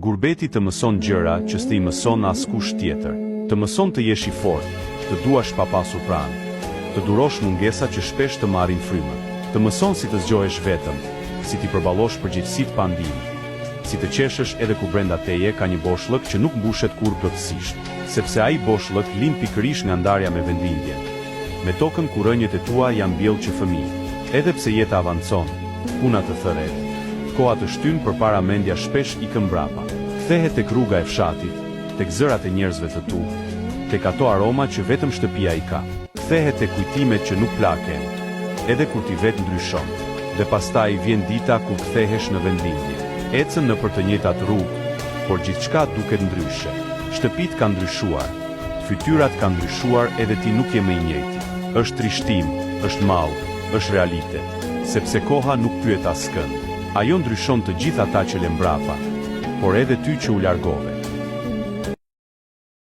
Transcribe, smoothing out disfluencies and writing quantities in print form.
Gurbeti të mëson gjëra që s'ti mëson askush tjetër. Të mëson të jesh i fortë, të duash pa pasur pranë, të durosh mungesa që shpesh të marrin frymën. Të mëson si të zgjohesh vetëm, si ti përballosh përgjegjësitë pa ndihmë, si të qeshësh edhe ku brenda teje ka një boshllëk që nuk mbushet kurrë plotësisht, sepse ai boshllëk lind pikërisht nga ndarja me vendlindjen. Me tokën ku rënjët e tua janë mbjellë që fëmijë. Edhe pse jeta avancon, puna të thërret, koha të shtyn përpara mendja shpesh ikën mbrapa. Kthehet tek rruga e fshatit, tek zërat e njerëzve të tu, tek ato aroma që vetëm shtëpia i ka. Kthehet tek kujtimet që nuk plaken, edhe kur ti vetë ndryshon. Dhe pastaj vjen dita kur kthehesh në vendlindje. Ecën nëpër të njëjtat rrugë, por gjithçka duket ndryshe. Shtëpitë kanë ndryshuar, fytyrat kanë ndryshuar edhe ti nuk je më i njëjti. Është trishtim, është mall, është realitet, sepse koha nuk pyet askënd. Ajo ndryshon të gjithë ata që le mbrapa, por edhe ty që u largove.